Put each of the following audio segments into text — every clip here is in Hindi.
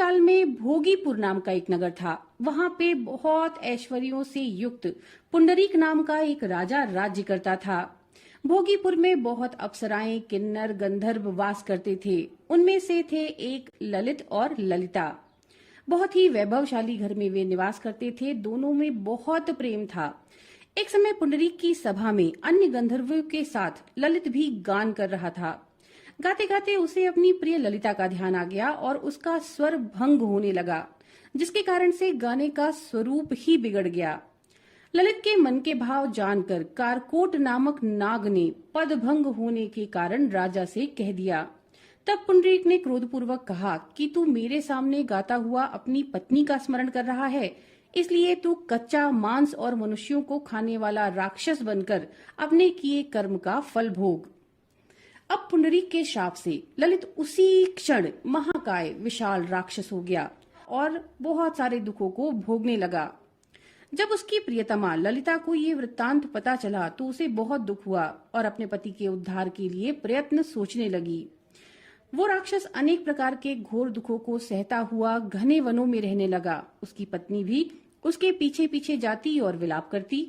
काल में भोगीपुर नाम का एक नगर था। वहां पे बहुत ऐश्वर्यों से युक्त पुंडरीक नाम का एक राजा राज्य करता था। भोगीपुर में बहुत अप्सराएं, किन्नर, गंधर्व वास करते थे। उनमें से थे एक ललित और ललिता। बहुत ही वैभवशाली घर में वे निवास करते थे। दोनों में बहुत प्रेम था। एक समय पुंडरीक की सभा में अन्य गंधर्वों के साथ ललित भी गान कर रहा था। गाते गाते उसे अपनी प्रिय ललिता का ध्यान आ गया और उसका स्वर भंग होने लगा, जिसके कारण से गाने का स्वरूप ही बिगड़ गया। ललित के मन के भाव जानकर कारकोट नामक नाग ने पद भंग होने के कारण राजा से कह दिया। तब पुंडरीक ने क्रोधपूर्वक कहा कि तू मेरे सामने गाता हुआ अपनी पत्नी का स्मरण कर रहा है, इसलिए तू कच्चा मांस और मनुष्यों को खाने वाला राक्षस बनकर अपने किए कर्म का फल भोग। अब पुंडरीक के शाप से ललित उसी क्षण महाकाय विशाल राक्षस हो गया और बहुत सारे दुखों को भोगने लगा। जब उसकी प्रियतमा ललिता को ये वृत्तांत पता चला तो उसे बहुत दुख हुआ और अपने पति के उद्धार के लिए प्रयत्न सोचने लगी। वो राक्षस अनेक प्रकार के घोर दुखों को सहता हुआ घने वनों में रहने लगा। उसकी पत्नी भी उसके पीछे पीछे जाती और विलाप करती।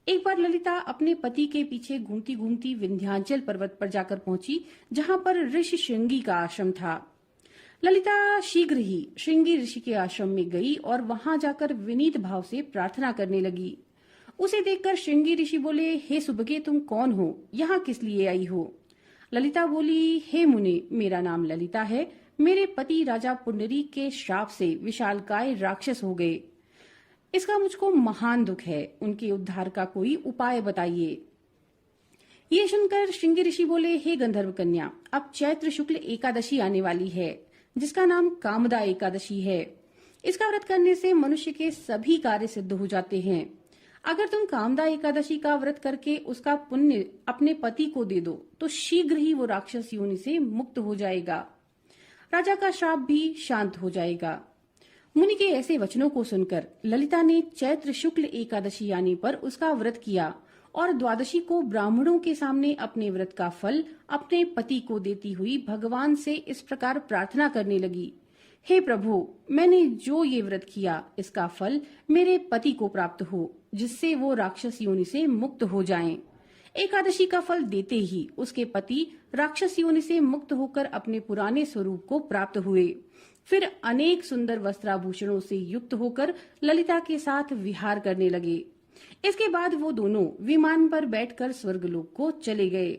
एक बार ललिता अपने पति के पीछे घूमती घूमती विंध्याचल पर्वत पर जाकर पहुंची, जहां पर ऋषि श्रृंगी का आश्रम था। ललिता शीघ्र ही श्रृंगी ऋषि के आश्रम में गई और वहां जाकर विनीत भाव से प्रार्थना करने लगी। उसे देखकर श्रृंगी ऋषि बोले, हे सुभगे, तुम कौन हो? यहाँ किस लिए आई हो? ललिता बोली, हे मुनि, मेरा नाम ललिता है। मेरे पति राजा पुंडरीक के श्राप से विशालकाय राक्षस हो गए। इसका मुझको महान दुख है। उनके उद्धार का कोई उपाय बताइए। ये सुनकर श्रृंगी ऋषि बोले, हे गंधर्व कन्या, अब चैत्र शुक्ल एकादशी आने वाली है, जिसका नाम कामदा एकादशी है। इसका व्रत करने से मनुष्य के सभी कार्य सिद्ध हो जाते हैं। अगर तुम कामदा एकादशी का व्रत करके उसका पुण्य अपने पति को दे दो तो शीघ्र ही वो राक्षस योनि से मुक्त हो जाएगा। राजा का श्राप भी शांत हो जाएगा। मुनि के ऐसे वचनों को सुनकर ललिता ने चैत्र शुक्ल एकादशी आने पर उसका व्रत किया और द्वादशी को ब्राह्मणों के सामने अपने व्रत का फल अपने पति को देती हुई भगवान से इस प्रकार प्रार्थना करने लगी, हे प्रभु, मैंने जो ये व्रत किया इसका फल मेरे पति को प्राप्त हो, जिससे वो राक्षस योनि से मुक्त हो जाएं। एकादशी का फल देते ही उसके पति राक्षस योनि से मुक्त होकर अपने पुराने स्वरूप को प्राप्त हुए। फिर अनेक सुंदर वस्त्राभूषणों से युक्त होकर ललिता के साथ विहार करने लगे। इसके बाद वो दोनों विमान पर बैठकर स्वर्गलोक को चले गए।